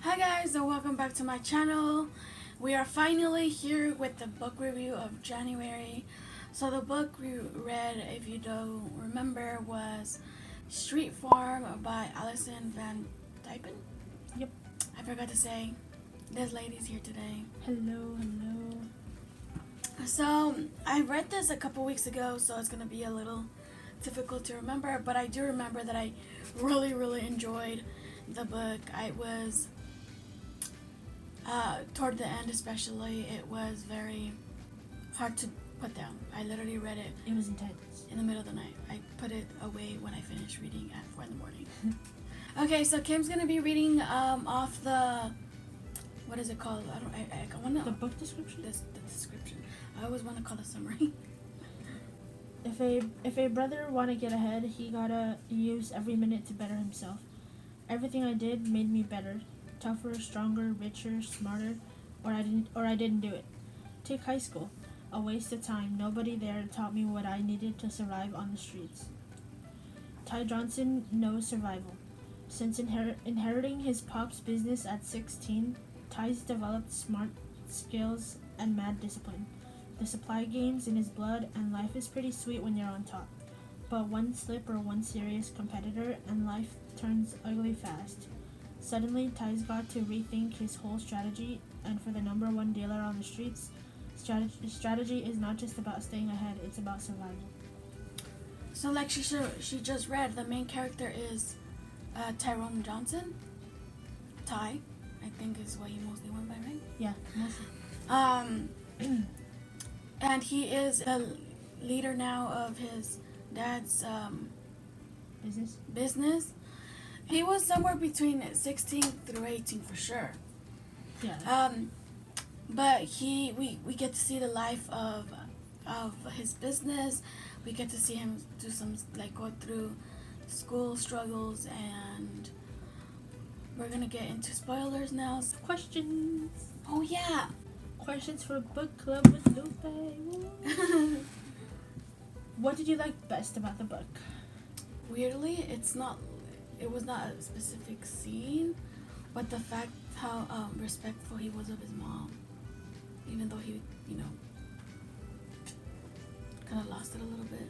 Hi guys, and welcome back to my channel. We are finally here with the book review of January. So the book we read, if you don't remember, was Street Pharm by Allison van Diepen. Yep. I forgot to say, this lady's here today. Hello. So I read this a couple weeks ago, so it's gonna be a little difficult to remember, but I do remember that I really enjoyed the book. I was toward the end especially, it was very hard to put down. I literally read it. It was intense. In the middle of the night. I put it away when I finished reading at 4 in the morning. Okay, so Kim's gonna be reading off the, what is it called? I want to. The book description? The description. I always want to call it summary. If a brother want to get ahead, he gotta use every minute to better himself. Everything I did made me better, tougher, stronger, richer, smarter, or I didn't do it. Take high school, a waste of time. Nobody there taught me what I needed to survive on the streets. Ty Johnson knows survival. Since inheriting his pop's business at 16, Ty's developed smart skills and mad discipline. The supply game's in his blood, and life is pretty sweet when you're on top. But one slip or one serious competitor, and life turns ugly fast. Suddenly, Ty's got to rethink his whole strategy, and for the number one dealer on the streets, strategy is not just about staying ahead, it's about survival. So like she just read, the main character is Tyrone Johnson. Ty, I think is what he mostly went by, right? Yeah, mostly. And he is the leader now of his dad's business. He was somewhere between 16 through 18 for sure. Yeah. But we get to see the life of his business. We get to see him do some, like, go through school struggles, and we're gonna get into spoilers now. Questions. Oh yeah. Questions for book club with Lupe. What did you like best about the book? Weirdly, it was not a specific scene, but the fact how respectful he was of his mom, even though he, kind of lost it a little bit.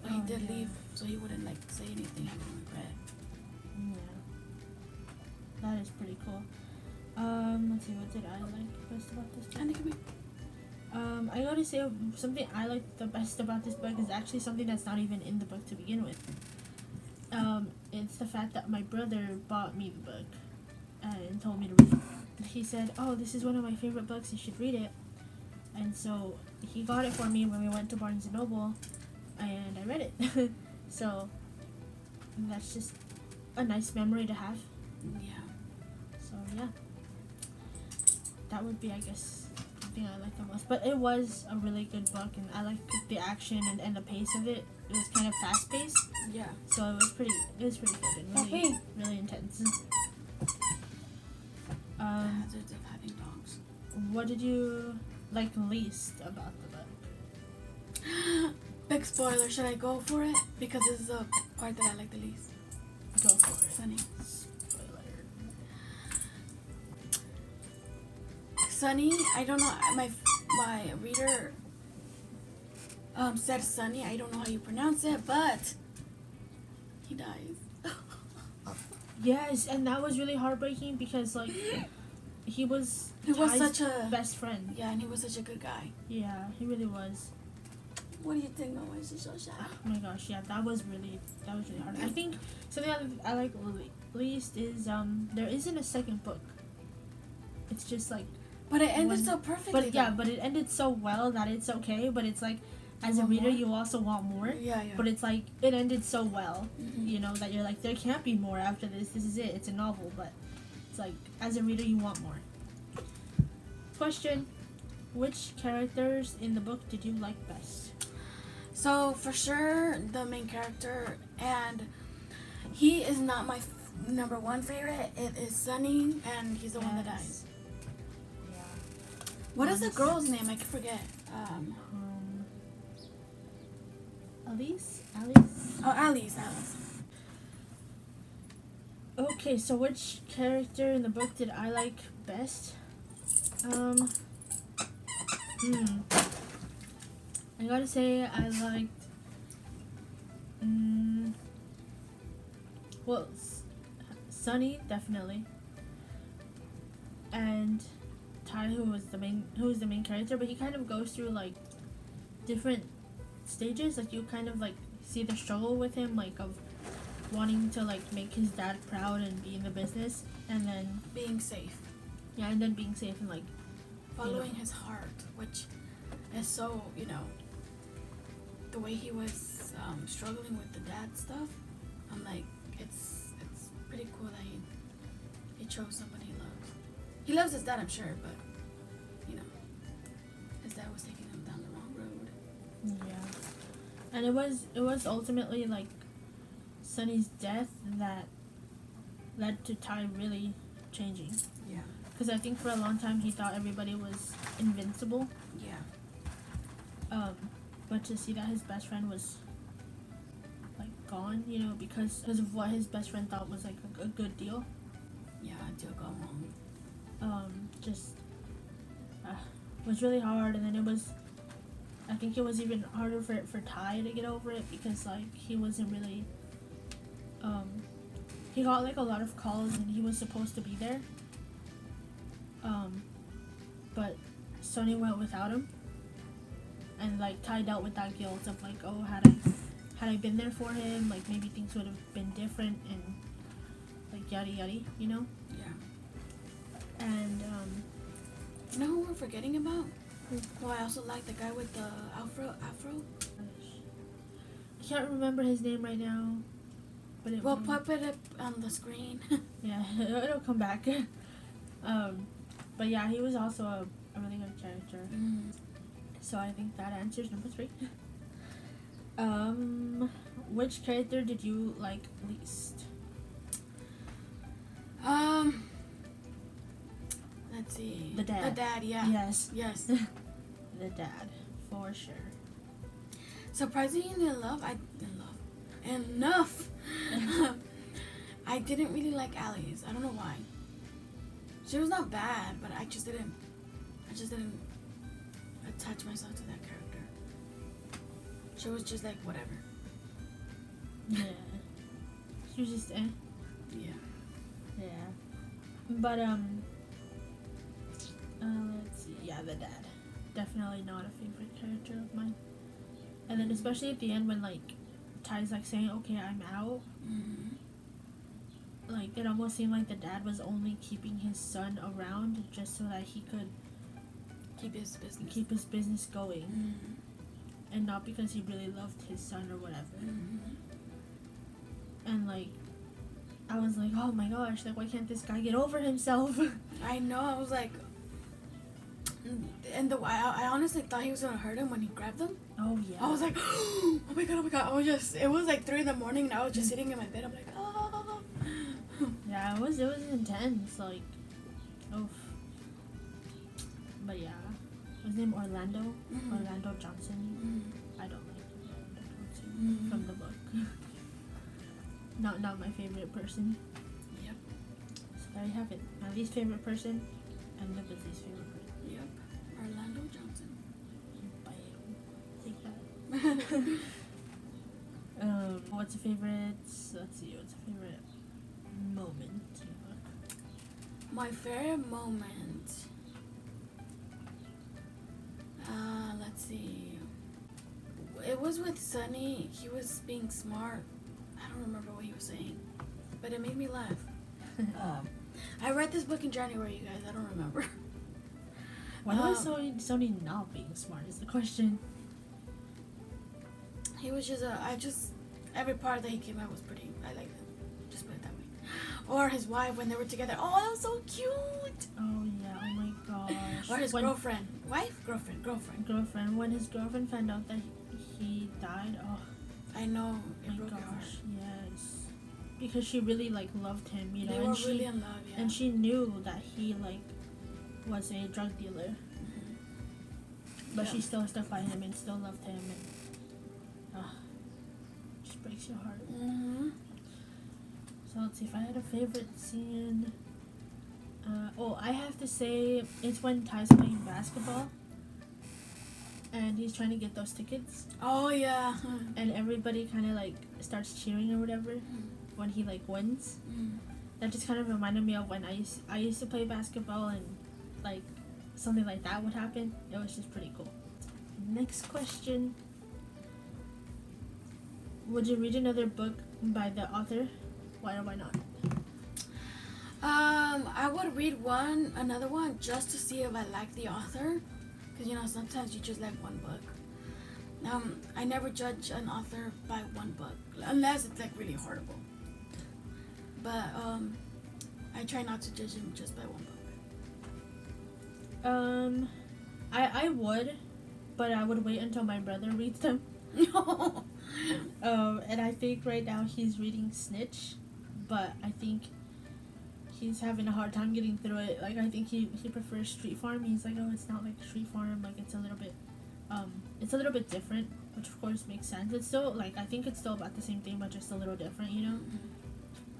But he did leave, so he wouldn't say anything he would regret. Yeah, that is pretty cool. Let's see, what did I like best about this book? And it could be. I gotta say something I like the best about this book is actually something that's not even in the book to begin with. It's the fact that my brother bought me the book and told me to read it. He said, "Oh, this is one of my favorite books. You should read it." And so he got it for me when we went to Barnes & Noble, and I read it. So that's just a nice memory to have. Yeah. So yeah, that would be, I guess, the thing I like the most. But it was a really good book, and I liked the action and the pace of it. It was kind of fast paced. Yeah. So it was pretty good and really intense. The hazards of having dogs. What did you like least about the book? Big spoiler. Should I go for it? Because this is the part that I like the least. Go for it. Sunny. Spoiler. Sunny. I don't know. My reader said Sunny. I don't know how you pronounce it, but he dies. Yes, and that was really heartbreaking because he was Ty's such a best friend. Yeah, and he was such a good guy. Yeah, he really was. What do you think? Oh, she's so sad. Oh my gosh, yeah, that was really hard. I think something I like least is there isn't a second book. It's just like. But it ended so perfectly. But it ended so well that it's okay. But it's like, as a reader, you also want more. Yeah. But it's like it ended so well, Mm-hmm. that you're like, there can't be more after this. This is it. It's a novel, but it's like, as a reader, you want more. Question: which characters in the book did you like best? So for sure, the main character, and he is not my number one favorite. It is Sunny, and he's the one that dies. Yeah. What is the girl's name? I can forget. Alice? Oh, Alice. Okay, so which character in the book did I like best? I gotta say I liked, well, Sunny definitely, and Ty, who was the main character, but he kind of goes through like different stages. Like you kind of like see the struggle with him, like of wanting to like make his dad proud and be in the business, and then being safe, and then being safe and like following his heart, which is so, the way he was struggling with the dad stuff. I'm like, it's pretty cool that he chose somebody he loves. He loves his dad, I'm sure, but his dad was taking him down the wrong road. Yeah, and it was ultimately like Sunny's death that led to Ty really changing. Yeah. Because I think for a long time he thought everybody was invincible. Yeah. But to see that his best friend was like gone, because of what his best friend thought was like a good deal. Yeah, a deal gone wrong. Just was really hard, and then I think it was even harder for Ty to get over it because like he wasn't really. He got like a lot of calls and he was supposed to be there. But Sonny went without him, and like Ty dealt with that guilt of like, oh, had I been there for him, like maybe things would have been different and like yada yada, Yeah. And you know who we're forgetting about? Well, I also like the guy with the afro. I can't remember his name right now, but We'll pop it up on the screen. Yeah, it'll come back. But yeah, he was also a really good character. So I think that answers number 3. Which character did you like least? Let's see. The dad. The dad, yeah. Yes. The dad, for sure. Surprisingly enough. I didn't really like Alice. I don't know why. She was not bad, but I just didn't attach myself to that character. She was just like whatever. Yeah. She was just Yeah. But let's see. Yeah, the dad. Definitely not a favorite character of mine. And then especially at the end when like Ty's like saying, "Okay, I'm out." Like it almost seemed like the dad was only keeping his son around just so that he could keep his business going, and not because he really loved his son or whatever. And like I was like, oh my gosh, like why can't this guy get over himself? I know. I was like, and I honestly thought he was gonna hurt him when he grabbed him. Oh yeah. I was like, oh my god. It was like 3 a.m. and I was just sitting in my bed. I'm like, oh. Yeah, it was intense. Like, oof. But yeah, his name Orlando. Orlando Johnson. I don't like Orlando Johnson from the book. Not my favorite person. Yep. So there you have it. My least favorite person and Libby's least favorite person. Yep. Orlando Johnson. Take that. What's your favorite? Let's see. What's your favorite moment? My favorite moment. Let's see. It was with Sunny. He was being smart. I don't remember what he was saying, but it made me laugh. I read this book in January, you guys. I don't remember. Why was Sony not being smart is the question. He was just every part that he came out was pretty. I liked him. Just put it that way. Or his wife when they were together. Oh, that was so cute. Oh yeah. Oh my gosh. Or his girlfriend. Girlfriend. When his girlfriend found out that he died. Oh. I know. My gosh. Yes. Because she really like loved him, They were really in love. Yeah. And she knew that he like was a drug dealer. But she still stuck by him and still loved him, and just breaks your heart. So let's see if I had a favorite scene. I have to say it's when Ty's playing basketball and he's trying to get those tickets. Oh yeah. And everybody kind of like starts cheering or whatever when he like wins. That just kind of reminded me of when I used to play basketball and like something like that would happen. It was just pretty cool. Next question. Would you read another book by the author? Why or why not? I would read another one just to see if I like the author, because sometimes you just like one book. I never judge an author by one book unless it's like really horrible. But I try not to judge him just by one book. I would, but I would wait until my brother reads them. And I think right now he's reading Snitch, but I think he's having a hard time getting through it. Like I think he prefers Street Pharm. He's like, oh, it's not like Street Pharm. Like it's a little bit different, which of course makes sense. It's still like I think it's still about the same thing, but just a little different,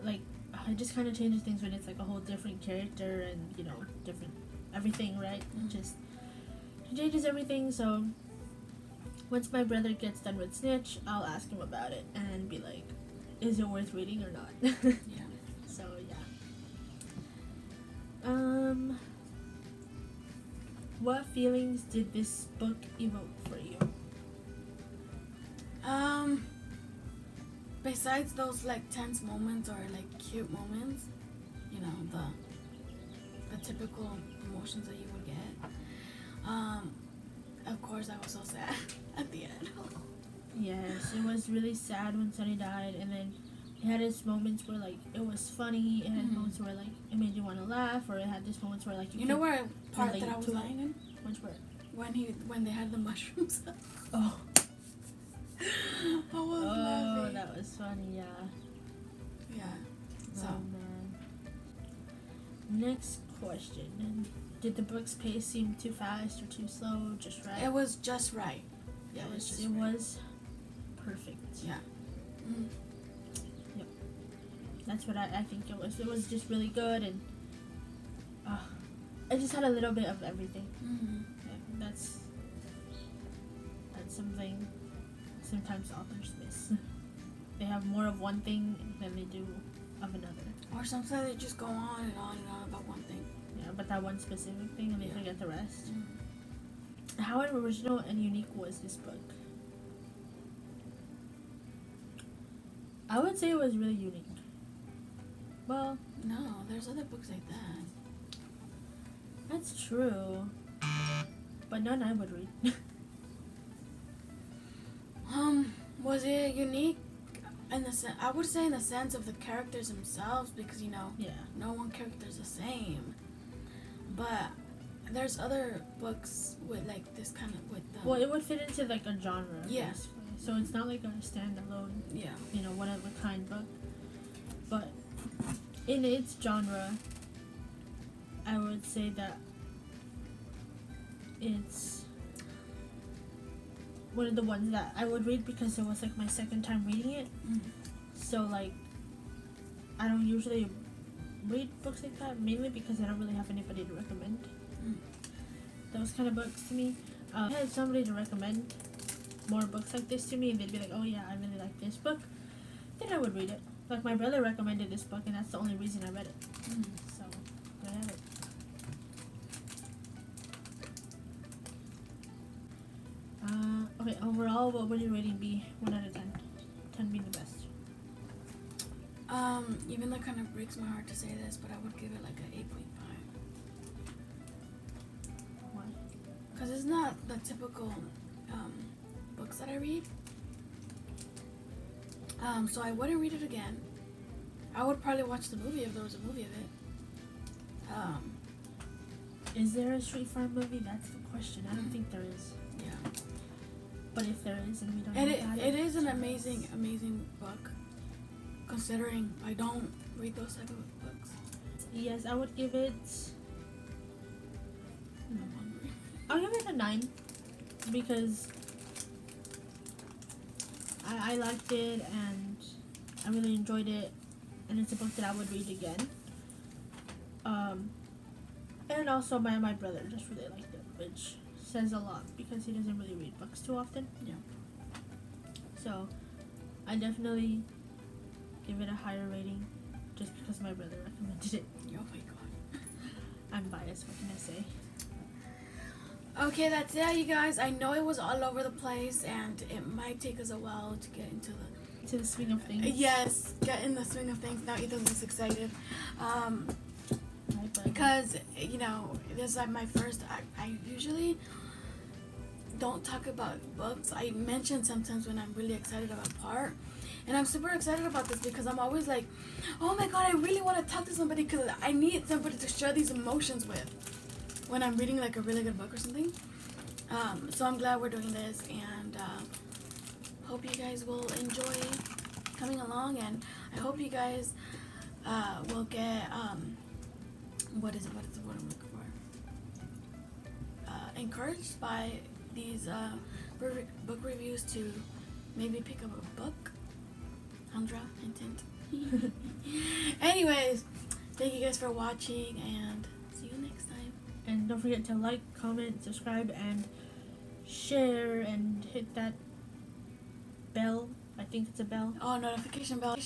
Like it just kind of changes things when it's like a whole different character and different everything, right? Just it changes everything. So once my brother gets done with Snitch, I'll ask him about it and be like, is it worth reading or not? Yeah. So yeah. What feelings did this book evoke for you? Besides those like tense moments or like cute moments, the typical emotions that you would get. Of course, I was so sad at the end. Yes, it was really sad when Sunny died, and then it had its moments where like it was funny. It had moments where like it made you want to laugh, or it had these moments where like you know where part that I was lying in? Which part? When they had the mushrooms. Oh. I was laughing. Oh, that was funny. Yeah. Yeah. So. Next question. Did the book's pace seem too fast or too slow? Just right? It was just right. Yeah, Yes, it was perfect. Yeah. Yep. That's what I think it was. It was just really good, and it just had a little bit of everything. Yeah, that's something sometimes authors miss. They have more of one thing than they do of another. Or sometimes they just go on and on and on about one thing. Yeah, but that one specific thing, and they forget the rest. How original and unique was this book? I would say it was really unique. Well, no, there's other books like that. That's true. But none I would read. Was it unique in the I would say in the sense of the characters themselves, because no one character is the same. But there's other books with like this kind of well, it would fit into like a genre. Yeah. Basically. So it's not like a standalone. Yeah. One of a kind book. But in its genre, I would say that it's one of the ones that I would read because it was like my second time reading it. So like I don't usually read books like that, mainly because I don't really have anybody to recommend those kind of books to me. If I had somebody to recommend more books like this to me and they'd be like, oh yeah, I really like this book, then I would read it. Like my brother recommended this book and that's the only reason I read it. So there I have it. Okay, overall, what would your rating be? 1 out of 10. 10 being the best. Even though it kind of breaks my heart to say this, but I would give it like an 8.5. Why? Because it's not the typical books that I read. So I wouldn't read it again. I would probably watch the movie if there was a movie of it. Is there a Street Pharm movie? That's the question. I don't think there is. Yeah. But if there is, and we don't know about it is an amazing book. Considering I don't read those type of books. Yes, I would give it. I'm hungry. I'll give it a 9 because I liked it and I really enjoyed it. and it's a book that I would read again. And also my brother just really liked it, which says a lot because he doesn't really read books too often. Yeah. So I definitely give it a higher rating just because my brother recommended it. Oh my god. I'm biased, what can I say? Okay, that's it, you guys. I know it was all over the place, and it might take us a while to get into the swing of things. Yes, get in the swing of things. Now Ethan looks excited. Because, you know, this is like my first. I usually don't talk about books. I mention sometimes when I'm really excited about part. And I'm super excited about this because I'm always like, oh my god, I really want to talk to somebody because I need somebody to share these emotions with when I'm reading like a really good book or something. So I'm glad we're doing this, and hope you guys will enjoy coming along, and I hope you guys will get what is the word I'm looking for? Encouraged by these book reviews to maybe pick up a book. Andra, intent. Anyways, thank you guys for watching, and see you next time. And don't forget to like, comment, subscribe, and share, and hit that bell. I think it's a bell. Oh, notification bell.